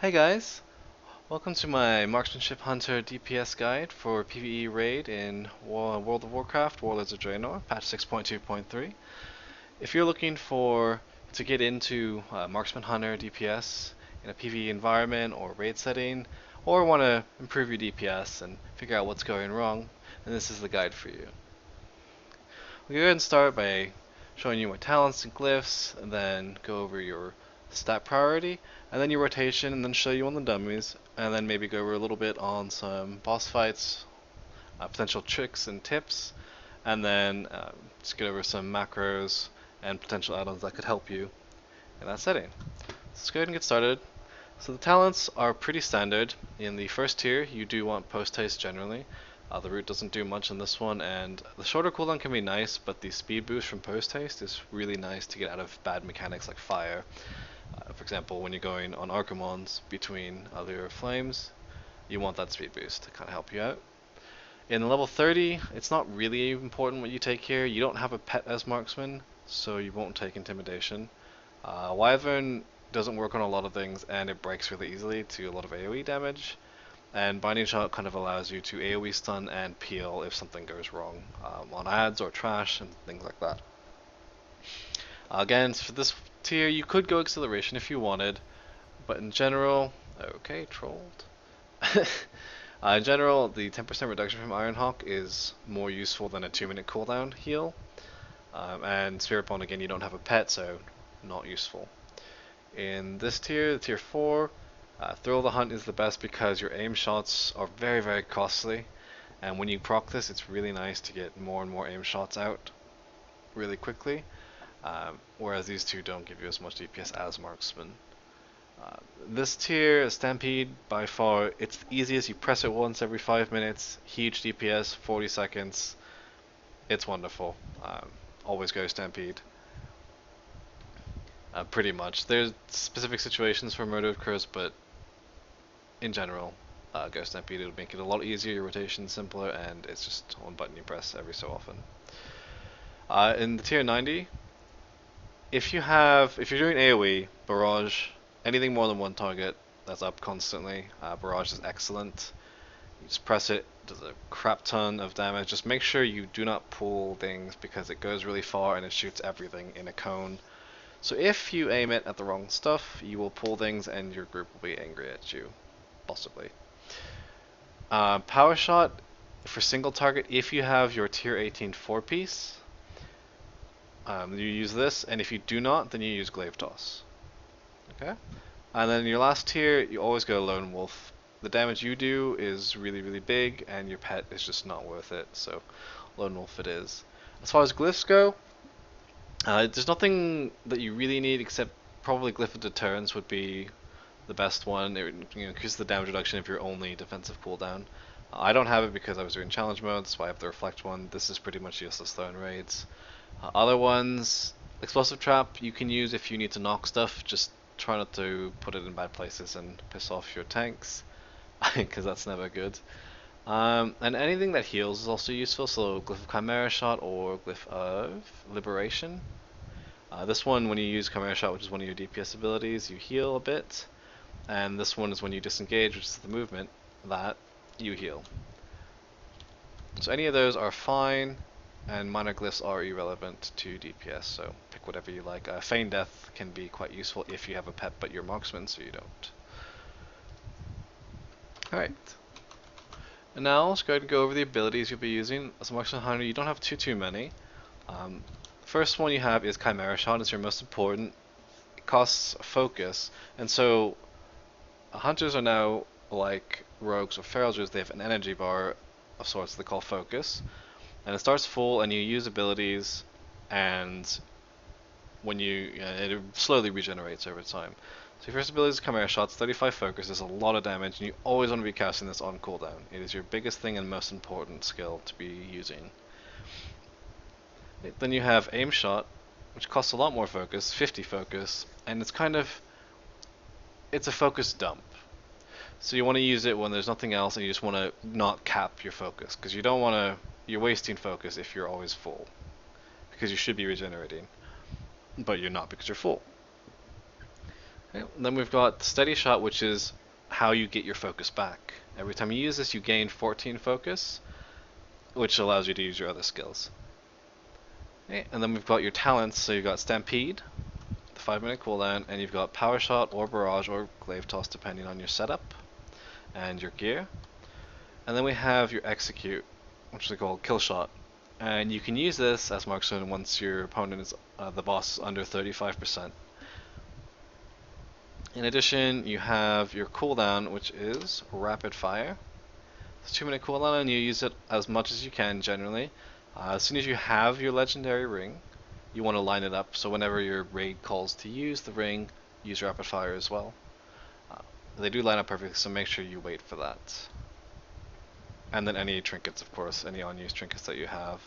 Hey guys, welcome to my Marksmanship Hunter DPS guide for PvE raid in World of Warcraft Warlords of Draenor, patch 6.2.3. If you're looking to get into Marksman Hunter DPS in a PvE environment or raid setting, or want to improve your DPS and figure out what's going wrong, then this is the guide for you. We'll go ahead and start by showing you my talents and glyphs, and then go over your stat priority, and then your rotation, and then show you on the dummies, and then maybe go over a little bit on some boss fights, potential tricks and tips, and then just get over some macros and potential add-ons that could help you in that setting. Let's go ahead and get started. So the talents are pretty standard. In the first tier, you do want post haste generally. The root doesn't do much in this one, and the shorter cooldown can be nice, but the speed boost from post haste is really nice to get out of bad mechanics like fire. For example, when you're going on Archimons between other flames, you want that speed boost to kind of help you out. In level 30, it's not really important what you take here. You don't have a pet as marksman, so you won't take intimidation. Wyvern doesn't work on a lot of things, and it breaks really easily to a lot of AoE damage. And Binding Shot kind of allows you to AoE stun and peel if something goes wrong on ads or trash and things like that. Again, for this tier, you could go Acceleration if you wanted, but in general, okay, trolled. In general, the 10% reduction from Ironhawk is more useful than a 2-minute cooldown heal. And Spirit Bond, again, you don't have a pet, so not useful. In this tier, the tier 4, Thrill of the Hunt is the best because your aim shots are very, very costly. And when you proc this, it's really nice to get more and more aim shots out really quickly. Whereas these two don't give you as much DPS as Marksman. This tier, Stampede, by far, it's the easiest. You press it once every 5 minutes, huge DPS, 40 seconds. It's wonderful. Always go Stampede. Pretty much. There's specific situations for Murder of Crows, but in general, go Stampede. It'll make it a lot easier, your rotation simpler, and it's just one button you press every so often. In the tier 90, if you're doing AoE, Barrage, anything more than one target, that's up constantly. Barrage is excellent. You just press it, does a crap ton of damage. Just make sure you do not pull things because it goes really far and it shoots everything in a cone. So if you aim it at the wrong stuff, you will pull things and your group will be angry at you, possibly. Power Shot for single target, if you have your tier 18 4-piece, you use this, and if you do not, then you use Glaive Toss. Okay? And then your last tier, you always go Lone Wolf. The damage you do is really, really big, and your pet is just not worth it, so Lone Wolf it is. As far as Glyphs go, there's nothing that you really need except probably Glyph of Deterrence would be the best one. It increases the damage reduction if you're only defensive cooldown. I don't have it because I was doing challenge mode, so I have the Reflect one. This is pretty much useless though in raids. Other ones, Explosive Trap you can use if you need to knock stuff. Just try not to put it in bad places and piss off your tanks, because that's never good. And anything that heals is also useful, so Glyph of Chimera Shot or Glyph of Liberation. This one, when you use Chimera Shot, which is one of your DPS abilities, you heal a bit. And this one is when you disengage, which is the movement, that you heal. So any of those are fine, and minor glyphs are irrelevant to DPS, so pick whatever you like. Feign Death can be quite useful if you have a pet, but you're marksman, so you don't. Alright. And now let's go ahead and go over the abilities you'll be using. As a Marksman Hunter, you don't have too many. First one you have is Chimera Shot. It's your most important. It costs focus, and so hunters are now like rogues or feralgers. They have an energy bar of sorts they call focus, and it starts full, and you use abilities, and when it slowly regenerates over time. So your first ability is Chimera Shots, 35 focus, is a lot of damage, and you always want to be casting this on cooldown. It is your biggest thing and most important skill to be using. Then you have Aim Shot, which costs a lot more focus, 50 focus, and it's a focus dump. So you want to use it when there's nothing else, and you just want to not cap your focus, because you don't want to. You're wasting focus if you're always full, because you should be regenerating, but you're not because you're full. Okay. Then we've got Steady Shot, which is how you get your focus back. Every time you use this, you gain 14 focus, which allows you to use your other skills. Okay. And then we've got your talents, so you've got Stampede, the 5-minute cooldown, and you've got Power Shot or Barrage or Glaive Toss depending on your setup and your gear. And then we have your Execute, which is called Kill Shot. And you can use this as marksman once your opponent is the boss is under 35%. In addition, you have your cooldown, which is Rapid Fire. It's a 2-minute cooldown, and you use it as much as you can generally. As soon as you have your legendary ring, you want to line it up so whenever your raid calls to use the ring, use Rapid Fire as well. They do line up perfectly, so make sure you wait for that. And then any trinkets, of course, any unused trinkets that you have.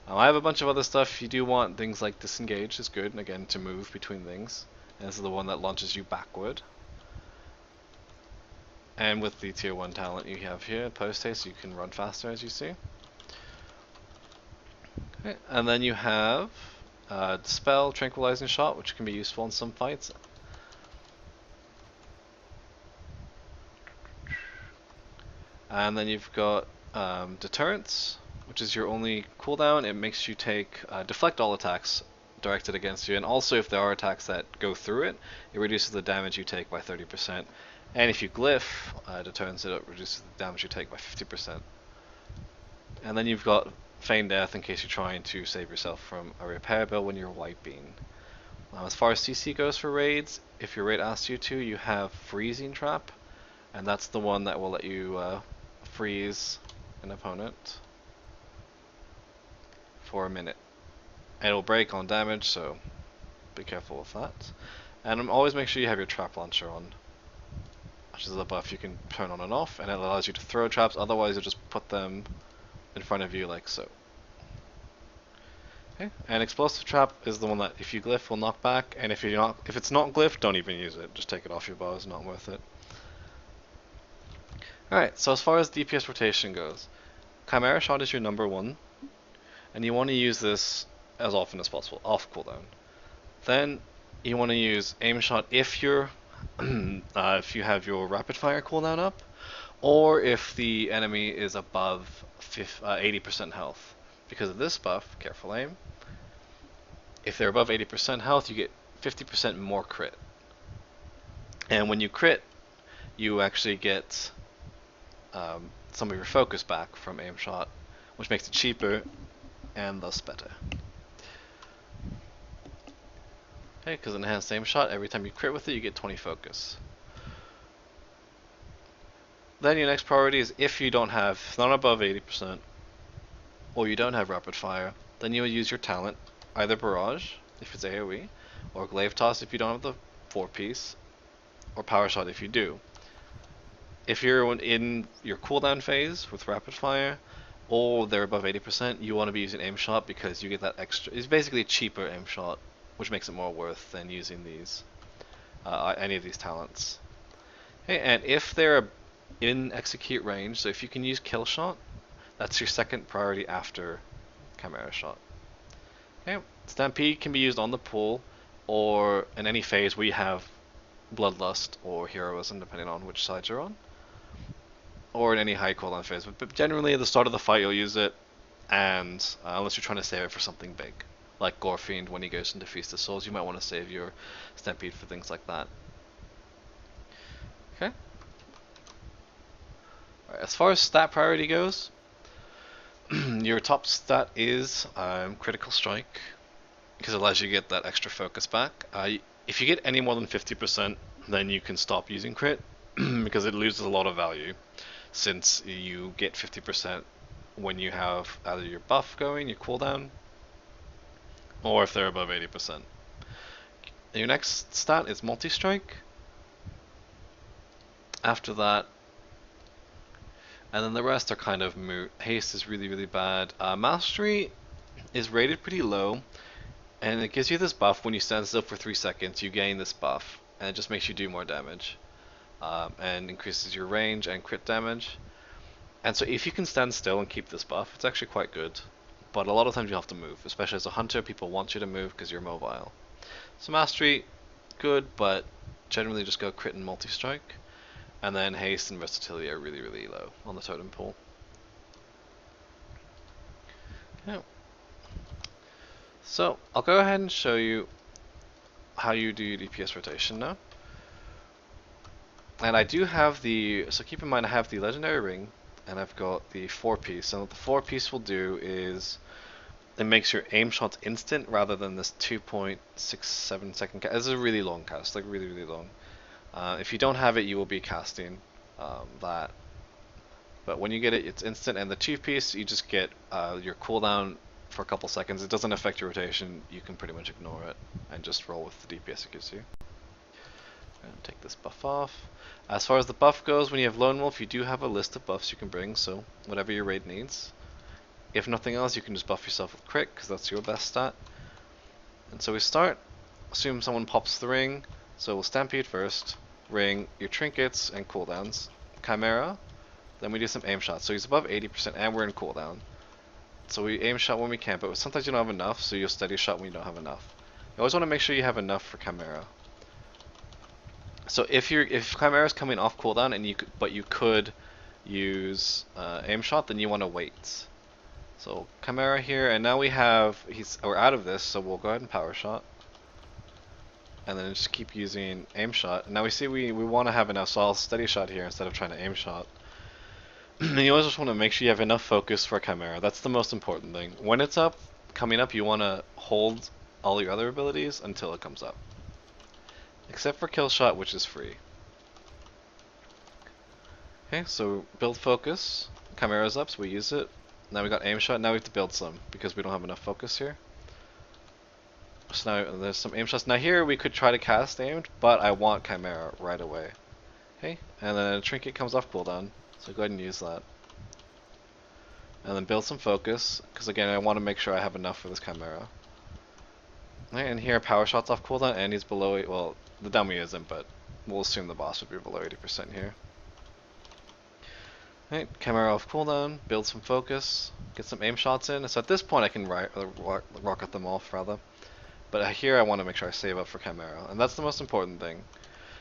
I have a bunch of other stuff. If you do want things like Disengage is good, and again to move between things. And this is the one that launches you backward. And with the tier 1 talent you have here, Post Haste, you can run faster as you see. Okay. And then you have Dispel, Tranquilizing Shot, which can be useful in some fights. And then you've got Deterrence, which is your only cooldown. It makes you deflect all attacks directed against you, and also if there are attacks that go through it, it reduces the damage you take by 30%. And if you glyph Deterrence, it reduces the damage you take by 50%. And then you've got Feign Death in case you're trying to save yourself from a repair bill when you're wiping. As far as CC goes for raids, if your raid asks you to, you have Freezing Trap, and that's the one that will let you freeze an opponent for a minute. And it'll break on damage, so be careful with that. And always make sure you have your trap launcher on, which is a buff you can turn on and off, and it allows you to throw traps. Otherwise, you'll just put them in front of you like so. Okay. And Explosive Trap is the one that if you glyph will knock back, and if it's not glyph, don't even use it. Just take it off your bow. It's not worth it. Alright, so as far as DPS rotation goes, Chimera Shot is your number 1, and you want to use this as often as possible, off cooldown. Then you want to use Aim Shot if you're if you have your Rapid Fire cooldown up, or if the enemy is above 80% health. Because of this buff, careful aim, if they're above 80% health, you get 50% more crit. And when you crit, you actually get some of your focus back from Aim Shot, which makes it cheaper and thus better. Okay, because Enhanced Aim Shot, every time you crit with it, you get 20 focus. Then your next priority is if you don't have, not above 80%, or you don't have Rapid Fire, then you will use your talent, either Barrage, if it's AoE, or Glaive Toss if you don't have the 4-piece, or Power Shot if you do. If you're in your cooldown phase with Rapid Fire, or they're above 80%, you want to be using Aim Shot because you get that extra. It's basically a cheaper Aim Shot, which makes it more worth than using these any of these talents. Okay, and if they're in execute range, so if you can use Kill Shot, that's your second priority after Chimera Shot. Okay, Stampede can be used on the pool or in any phase where you have Bloodlust or Heroism, depending on which side you're on, or in any high cooldown phase. But generally, at the start of the fight, you'll use it, and unless you're trying to save it for something big, like Gorefiend when he goes into Feast of Souls, you might want to save your Stampede for things like that. Okay. Alright, as far as stat priority goes, your top stat is Critical Strike, because it allows you to get that extra focus back. If you get any more than 50%, then you can stop using crit, because it loses a lot of value, since you get 50% when you have either your buff going, your cooldown, or if they're above 80%. Your next stat is Multi-Strike. After that, and then the rest are kind of moot. Haste is really, really bad. Mastery is rated pretty low, and it gives you this buff when you stand still for 3 seconds. You gain this buff, and it just makes you do more damage, and increases your range and crit damage. And so if you can stand still and keep this buff, it's actually quite good. But a lot of times you have to move, especially as a hunter. People want you to move because you're mobile. So Mastery, good, but generally just go crit and multi-strike, and then haste and versatility are really, really low on the totem pole. Yeah. So I'll go ahead and show you how you do DPS rotation now. And I do have so keep in mind I have the legendary ring, and I've got the 4-piece. And what the 4-piece will do is it makes your aim shots instant rather than this 2.67 second cast. It's a really long cast, like really, really long. If you don't have it, you will be casting that. But when you get it, it's instant. And the 2-piece, you just get your cooldown for a couple seconds. It doesn't affect your rotation. You can pretty much ignore it and just roll with the DPS it gives you. And take this buff off. As far as the buff goes, when you have Lone Wolf, you do have a list of buffs you can bring, so whatever your raid needs. If nothing else, you can just buff yourself with crit, because that's your best stat. And so we start, assume someone pops the ring, so we'll Stampede first, ring, your trinkets, and cooldowns. Chimera, then we do some aim shots. So he's above 80% and we're in cooldown. So we aim shot when we can, but sometimes you don't have enough, so you'll steady shot when you don't have enough. You always want to make sure you have enough for Chimera. So if Chimera's coming off cooldown and you could use aim shot, then you want to wait. So Chimera here, and now we're out of this, so we'll go ahead and power shot, and then just keep using aim shot. And now we see we want to have enough, so I'll steady shot here instead of trying to aim shot. And you always just want to make sure you have enough focus for Chimera. That's the most important thing. When it's coming up, you want to hold all your other abilities until it comes up. Except for kill shot, which is free. Okay, so build focus. Chimera's up, so we use it. Now we got aim shot. Now we have to build some because we don't have enough focus here. So now there's some aim shots. Now here we could try to cast aimed, but I want Chimera right away. Okay, and then a trinket comes off cooldown, so go ahead and use that. And then build some focus, because again I want to make sure I have enough for this Chimera. Okay, and here power shots off cooldown, and he's below 8. Well, the dummy isn't, but we'll assume the boss would be below 80% here. Alright, Chimera off cooldown, build some focus, get some aim shots in. So at this point I can rocket them off rather. But here I want to make sure I save up for Chimera, and that's the most important thing.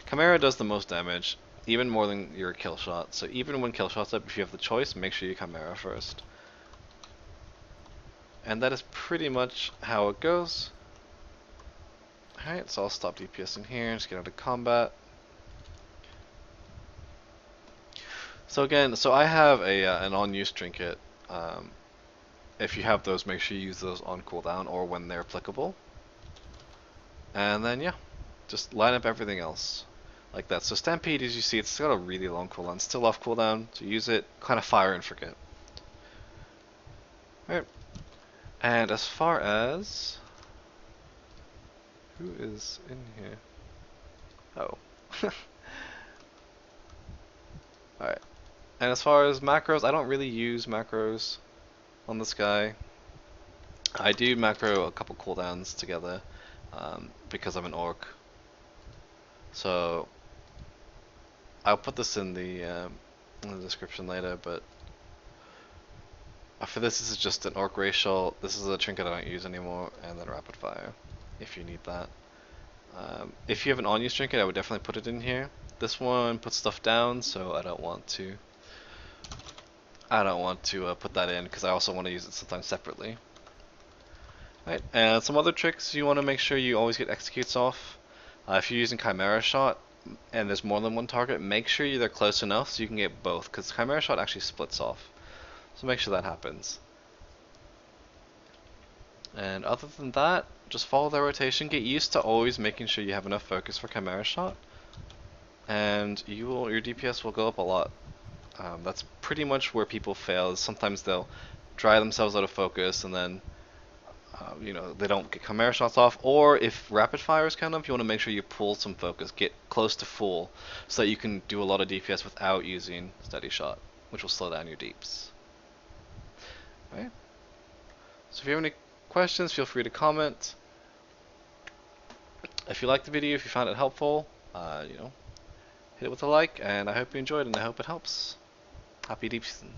Chimera does the most damage, even more than your kill shot. So even when kill shot's up, if you have the choice, make sure you Chimera first. And that is pretty much how it goes. Alright, so I'll stop DPSing here, just get out of combat. So again, I have an on-use trinket. If you have those, make sure you use those on cooldown or when they're applicable. And then yeah, just line up everything else like that. So Stampede, as you see, it's got a really long cooldown. It's still off cooldown, so use it, kind of fire and forget. Alright. And as far as who is in here? Oh. Alright. And as far as macros, I don't really use macros on this guy. I do macro a couple cooldowns together because I'm an orc. So I'll put this in the description later, but for this is just an orc racial. This is a trinket I don't use anymore, and then rapid fire if you need that. If you have an on-use trinket, I would definitely put it in here. This one puts stuff down, so I don't want to put that in because I also want to use it sometimes separately. Right, and some other tricks, you want to make sure you always get executes off. If you're using Chimera shot and there's more than one target, make sure they're close enough so you can get both, because Chimera shot actually splits off. So make sure that happens. And other than that, just follow the rotation. Get used to always making sure you have enough focus for Chimera shot, and your DPS will go up a lot. That's pretty much where people fail. Sometimes they'll dry themselves out of focus, and then they don't get Chimera shots off. Or if rapid fire is kind of, you want to make sure you pull some focus, get close to full, so that you can do a lot of DPS without using steady shot, which will slow down your deeps. Alright. So if you have any questions, feel free to comment. If you liked the video, if you found it helpful, hit it with a like, and I hope you enjoyed, and I hope it helps. Happy deep season.